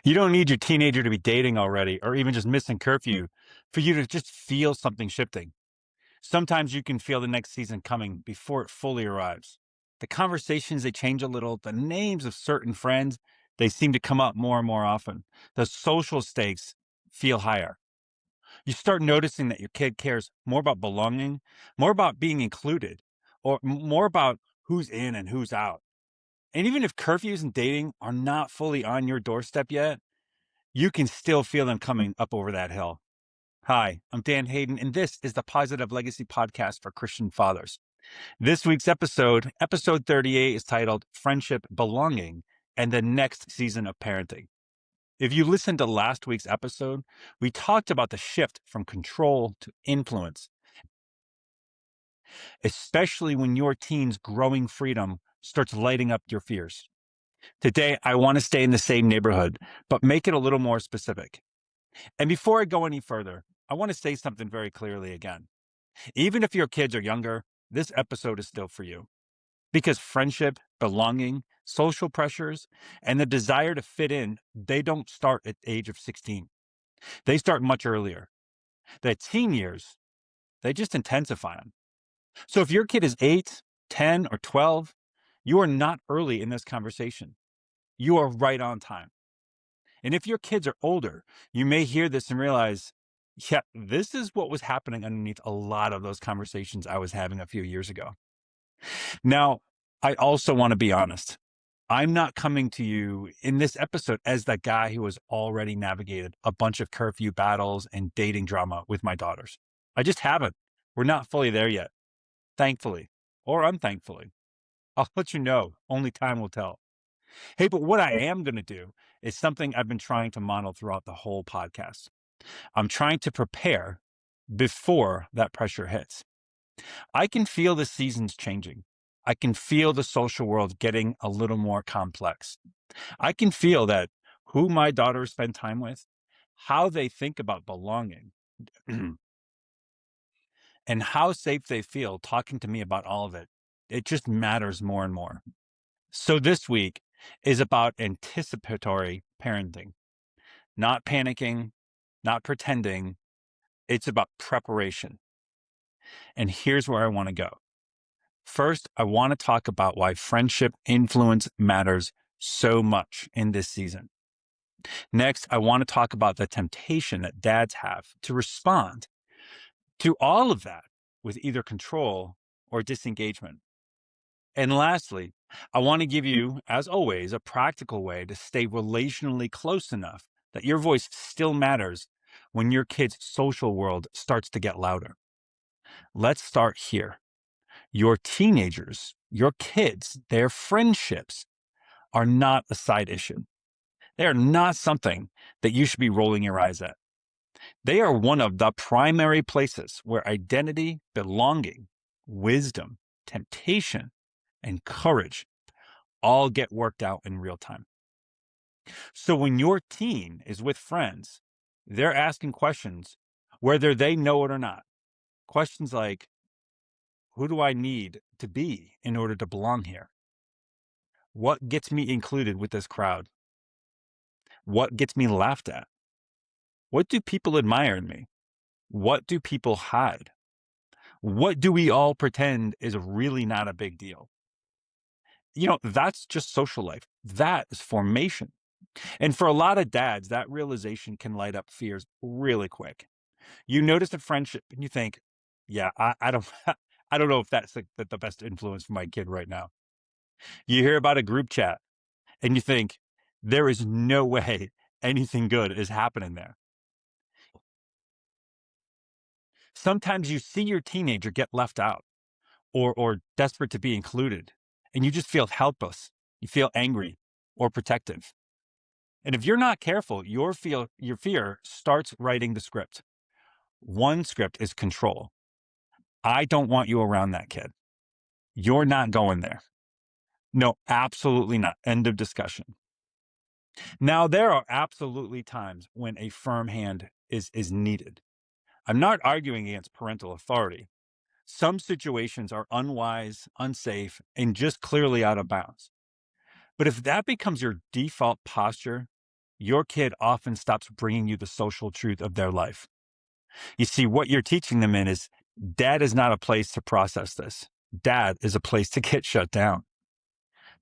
You don't need your teenager to be dating already or even just missing curfew for you to just feel something shifting. Sometimes you can feel the next season coming before it fully arrives. The conversations, they change a little. The names of certain friends, they seem to come up more and more often. The social stakes feel higher. You start noticing that your kid cares more about belonging, more about being included, or more about who's in and who's out. And even if curfews and dating are not fully on your doorstep yet, you can still feel them coming up over that hill. Hi, I'm Dan Hayden, and this is the Positive Legacy Podcast for Christian Fathers. This week's episode 38, is titled Friendship, Belonging, and the Next Season of Parenting. If you listened to last week's episode, we talked about the shift from control to influence, especially when your teen's growing freedom starts lighting up your fears. Today, I want to stay in the same neighborhood, but make it a little more specific. And before I go any further, I want to say something very clearly again. Even if your kids are younger, this episode is still for you. Because friendship, belonging, social pressures, and the desire to fit in, they don't start at the age of 16. They start much earlier. The teen years, they just intensify them. So if your kid is 8, 10, or 12, you are not early in this conversation. You are right on time. And if your kids are older, you may hear this and realize, yeah, this is what was happening underneath a lot of those conversations I was having a few years ago. Now, I also want to be honest. I'm not coming to you in this episode as that guy who has already navigated a bunch of curfew battles and dating drama with my daughters. I just haven't. We're not fully there yet, thankfully or unthankfully. I'll let you know. Only time will tell. Hey, but what I am going to do is something I've been trying to model throughout the whole podcast. I'm trying to prepare before that pressure hits. I can feel the seasons changing. I can feel the social world getting a little more complex. I can feel that who my daughters spend time with, how they think about belonging, and how safe they feel talking to me about all of it. It just matters more and more. So this week is about anticipatory parenting, not panicking, not pretending. It's about preparation. And here's where I want to go. First, I want to talk about why friendship influence matters so much in this season. Next, I want to talk about the temptation that dads have to respond to all of that with either control or disengagement. And lastly, I want to give you, as always, a practical way to stay relationally close enough that your voice still matters when your kid's social world starts to get louder. Let's start here. Your teenagers, your kids, their friendships are not a side issue. They are not something that you should be rolling your eyes at. They are one of the primary places where identity, belonging, wisdom, temptation, and courage all get worked out in real time. So when your teen is with friends, they're asking questions, whether they know it or not. Questions like, who do I need to be in order to belong here? What gets me included with this crowd? What gets me laughed at? What do people admire in me? What do people hide? What do we all pretend is really not a big deal? That's just social life. That is formation. And for a lot of dads, that realization can light up fears really quick. You notice a friendship and you think, yeah, I don't, I don't know if that's the best influence for my kid right now. You hear about a group chat and you think, there is no way anything good is happening there. Sometimes you see your teenager get left out or desperate to be included, and you just feel helpless. You feel angry or protective. And if you're not careful, your fear starts writing the script. One script is control. I don't want you around that kid. You're not going there. No, absolutely not. End of discussion. Now, there are absolutely times when a firm hand is needed. I'm not arguing against parental authority. Some situations are unwise, unsafe, and just clearly out of bounds. But if that becomes your default posture, your kid often stops bringing you the social truth of their life. You see, what you're teaching them is dad is not a place to process this. Dad is a place to get shut down.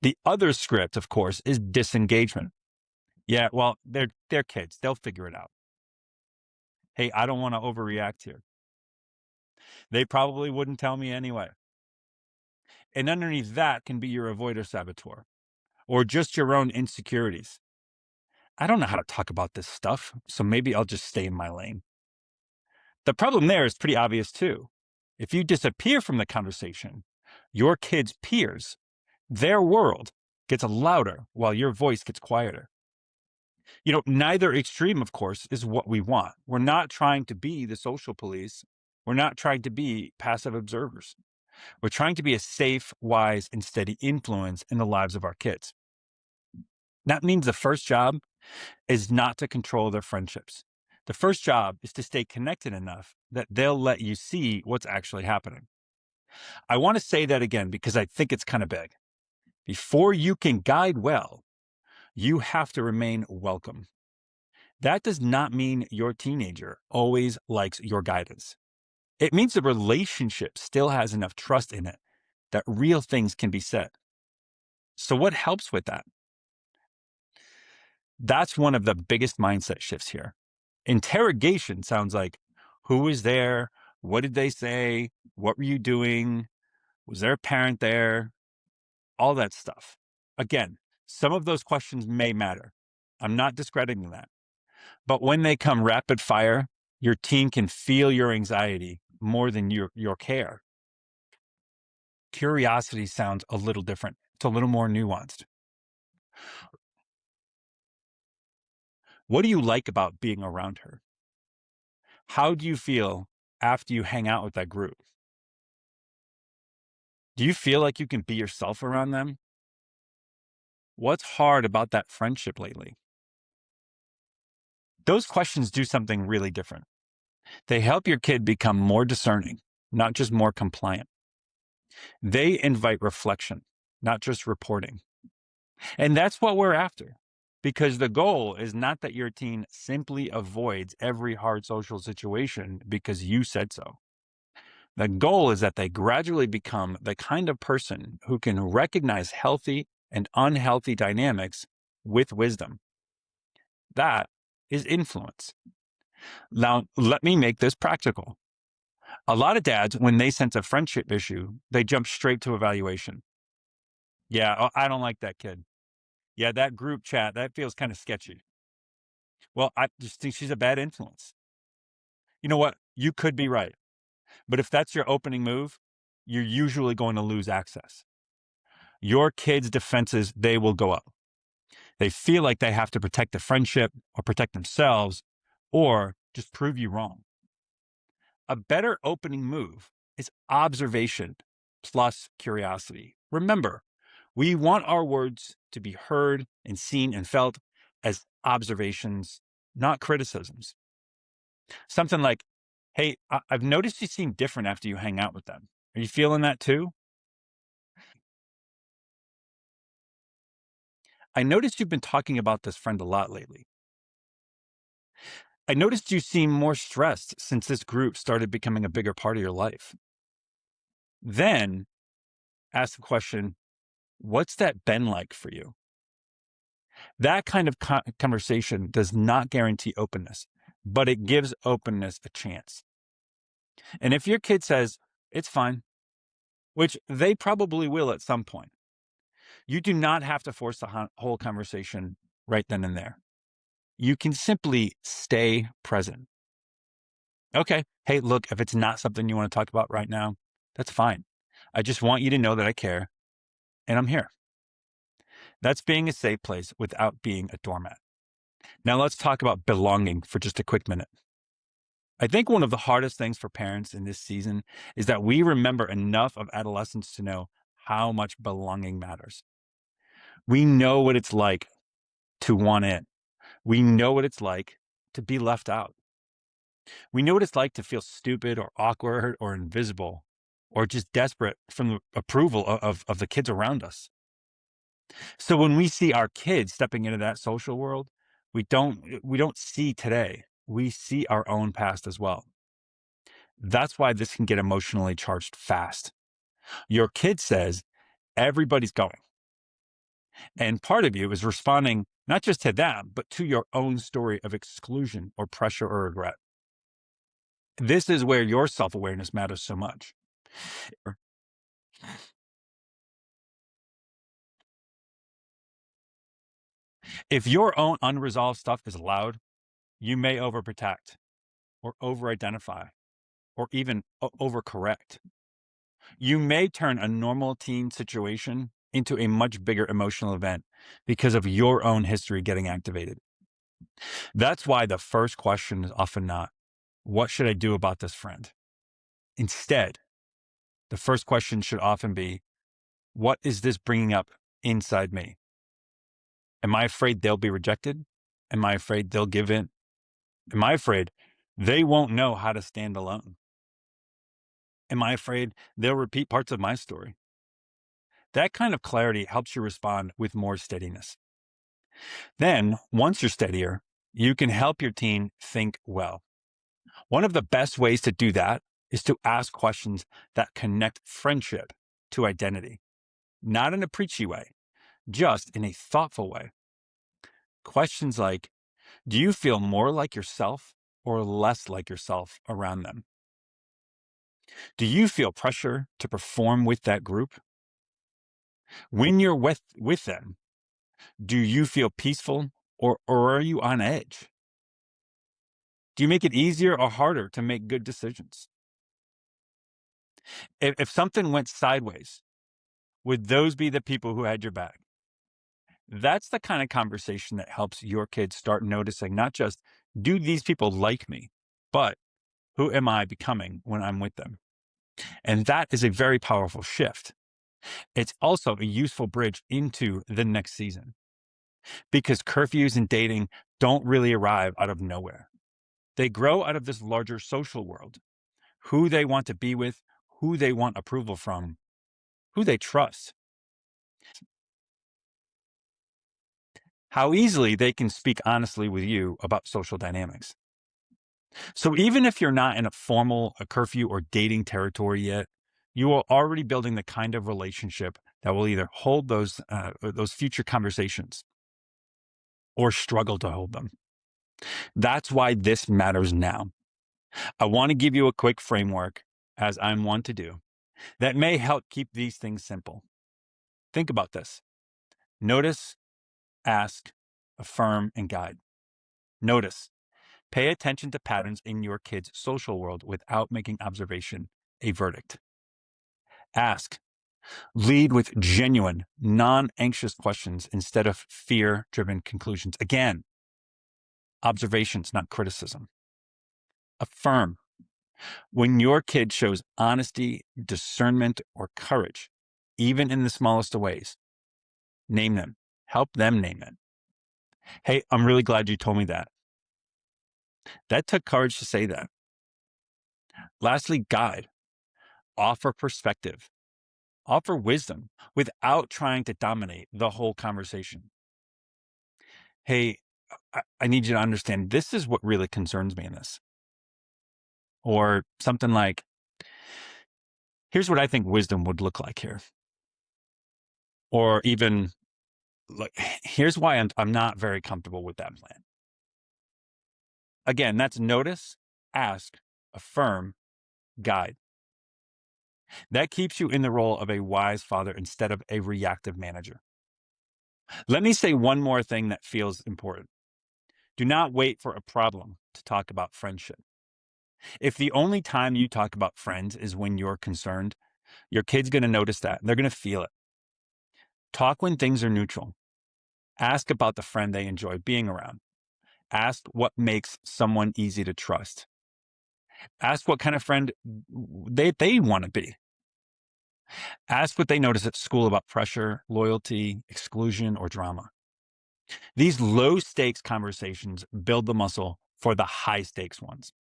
The other script, of course, is disengagement. Yeah, well, they're kids. They'll figure it out. Hey, I don't want to overreact here. They probably wouldn't tell me anyway. And underneath that can be your avoider saboteur or just your own insecurities. I don't know how to talk about this stuff, so maybe I'll just stay in my lane. The problem there is pretty obvious too. If you disappear from the conversation, your kids' peers, their world gets louder while your voice gets quieter. Neither extreme, of course, is what we want. We're not trying to be the social police. We're not trying to be passive observers. We're trying to be a safe, wise, and steady influence in the lives of our kids. That means the first job is not to control their friendships. The first job is to stay connected enough that they'll let you see what's actually happening. I want to say that again because I think it's kind of big. Before you can guide well, you have to remain welcome. That does not mean your teenager always likes your guidance. It means the relationship still has enough trust in it that real things can be said. So what helps with that? That's one of the biggest mindset shifts here. Interrogation sounds like, who was there? What did they say? What were you doing? Was there a parent there? All that stuff. Again, some of those questions may matter. I'm not discrediting that. But when they come rapid fire, your teen can feel your anxiety more than your care. Curiosity sounds a little different. It's a little more nuanced. What do you like about being around her? How do you feel after you hang out with that group? Do you feel like you can be yourself around them? What's hard about that friendship lately? Those questions do something really different. They help your kid become more discerning, not just more compliant. They invite reflection, not just reporting. And that's what we're after. Because the goal is not that your teen simply avoids every hard social situation because you said so. The goal is that they gradually become the kind of person who can recognize healthy and unhealthy dynamics with wisdom. That is influence. Now, let me make this practical. A lot of dads, when they sense a friendship issue, they jump straight to evaluation. Yeah, I don't like that kid. Yeah, that group chat, that feels kind of sketchy. Well, I just think she's a bad influence. You know what? You could be right. But if that's your opening move, you're usually going to lose access. Your kids' defenses, they will go up. They feel like they have to protect the friendship or protect themselves or just prove you wrong. A better opening move is observation plus curiosity. Remember, we want our words to be heard and seen and felt as observations, not criticisms. Something like, hey, I've noticed you seem different after you hang out with them. Are you feeling that too? I noticed you've been talking about this friend a lot lately. I noticed you seem more stressed since this group started becoming a bigger part of your life. Then ask the question, what's that been like for you? That kind of conversation does not guarantee openness, but it gives openness a chance. And if your kid says, it's fine, which they probably will at some point, you do not have to force the whole conversation right then and there. You can simply stay present. Okay, hey, look, if it's not something you want to talk about right now, that's fine. I just want you to know that I care and I'm here. That's being a safe place without being a doormat. Now let's talk about belonging for just a quick minute. I think one of the hardest things for parents in this season is that we remember enough of adolescence to know how much belonging matters. We know what it's like to want in. We know what it's like to be left out. We know what it's like to feel stupid or awkward or invisible or just desperate from the approval of the kids around us. So when we see our kids stepping into that social world, We don't see today. We see our own past as well. That's why this can get emotionally charged fast. Your kid says, everybody's going. And part of you is responding not just to them, but to your own story of exclusion or pressure or regret. This is where your self-awareness matters so much. If your own unresolved stuff is loud, you may overprotect or over-identify or even overcorrect. You may turn a normal teen situation into a much bigger emotional event because of your own history getting activated. That's why the first question is often not, what should I do about this friend? Instead, the first question should often be, what is this bringing up inside me? Am I afraid they'll be rejected? Am I afraid they'll give in? Am I afraid they won't know how to stand alone? Am I afraid they'll repeat parts of my story? That kind of clarity helps you respond with more steadiness. Then, once you're steadier, you can help your teen think well. One of the best ways to do that is to ask questions that connect friendship to identity, not in a preachy way, just in a thoughtful way. Questions like, do you feel more like yourself or less like yourself around them? Do you feel pressure to perform with that group? When you're with them, do you feel peaceful or are you on edge? Do you make it easier or harder to make good decisions? If something went sideways, would those be the people who had your back? That's the kind of conversation that helps your kids start noticing not just, do these people like me, but who am I becoming when I'm with them? And that is a very powerful shift. It's also a useful bridge into the next season because curfews and dating don't really arrive out of nowhere. They grow out of this larger social world, who they want to be with, who they want approval from, who they trust, how easily they can speak honestly with you about social dynamics. So even if you're not in a curfew or dating territory yet, you are already building the kind of relationship that will either hold those future conversations or struggle to hold them. That's why this matters now. I want to give you a quick framework, as I'm one to do, that may help keep these things simple. Think about this. Notice, ask, affirm, and guide. Notice. Pay attention to patterns in your kid's social world without making observation a verdict. Ask. Lead with genuine, non-anxious questions instead of fear-driven conclusions. Again, observations, not criticism. Affirm. When your kid shows honesty, discernment, or courage, even in the smallest of ways, name them. Help them name it. Hey, I'm really glad you told me that. That took courage to say that. Lastly, guide. Offer perspective. Offer wisdom without trying to dominate the whole conversation. Hey, I need you to understand this is what really concerns me in this. Or something like, here's what I think wisdom would look like here. Or even like, here's why I'm not very comfortable with that plan. Again, that's notice, ask, affirm, guide. That keeps you in the role of a wise father instead of a reactive manager. Let me say one more thing that feels important. Do not wait for a problem to talk about friendship. If the only time you talk about friends is when you're concerned, your kid's going to notice that. They're going to feel it. Talk when things are neutral. Ask about the friend they enjoy being around. Ask what makes someone easy to trust. Ask what kind of friend they want to be. Ask what they notice at school about pressure, loyalty, exclusion, or drama. These low stakes conversations build the muscle for the high stakes ones.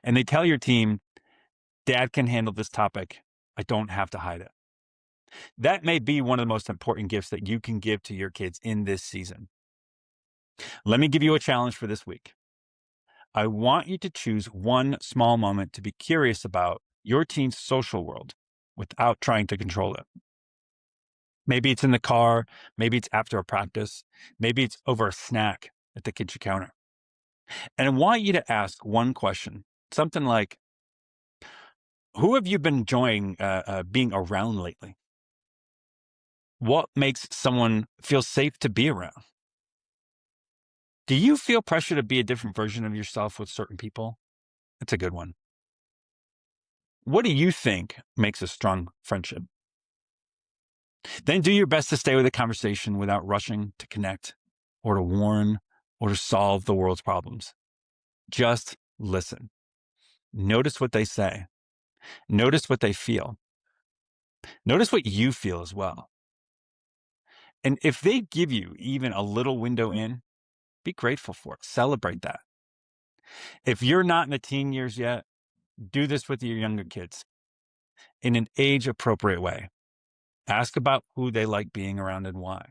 And they tell your team, Dad can handle this topic. I don't have to hide it. That may be one of the most important gifts that you can give to your kids in this season. Let me give you a challenge for this week. I want you to choose one small moment to be curious about your teen's social world without trying to control it. Maybe it's in the car, maybe it's after a practice, maybe it's over a snack at the kitchen counter. And I want you to ask one question, something like, who have you been enjoying being around lately? What makes someone feel safe to be around? Do you feel pressure to be a different version of yourself with certain people? That's a good one. What do you think makes a strong friendship? Then do your best to stay with the conversation without rushing to connect or to warn or to solve the world's problems. Just listen. Notice what they say. Notice what they feel. Notice what you feel as well. And if they give you even a little window in, be grateful for it. Celebrate that. If you're not in the teen years yet, do this with your younger kids in an age-appropriate way. Ask about who they like being around and why.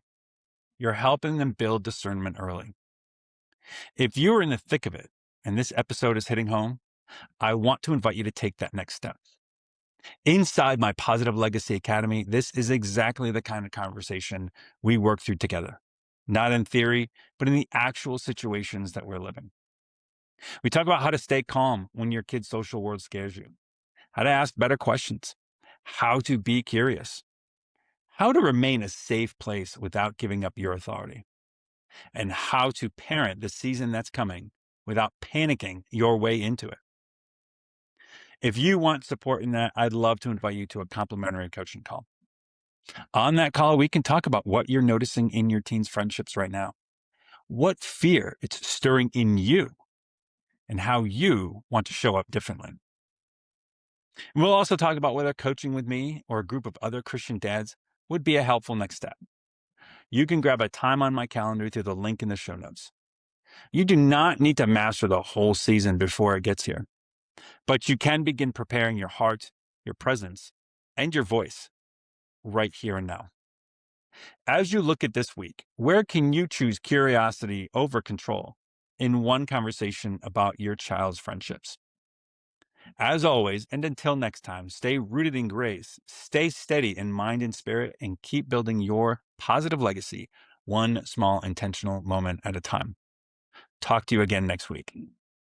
You're helping them build discernment early. If you're in the thick of it and this episode is hitting home, I want to invite you to take that next step. Inside my Positive Legacy Academy, this is exactly the kind of conversation we work through together, not in theory, but in the actual situations that we're living. We talk about how to stay calm when your kid's social world scares you, how to ask better questions, how to be curious, how to remain a safe place without giving up your authority, and how to parent the season that's coming without panicking your way into it. If you want support in that, I'd love to invite you to a complimentary coaching call. On that call, we can talk about what you're noticing in your teens' friendships right now, what fear it's stirring in you, and how you want to show up differently. And we'll also talk about whether coaching with me or a group of other Christian dads would be a helpful next step. You can grab a time on my calendar through the link in the show notes. You do not need to master the whole season before it gets here, but you can begin preparing your heart, your presence, and your voice right here and now. As you look at this week, where can you choose curiosity over control in one conversation about your child's friendships? As always, and until next time, stay rooted in grace, stay steady in mind and spirit, and keep building your positive legacy one small intentional moment at a time. Talk to you again next week.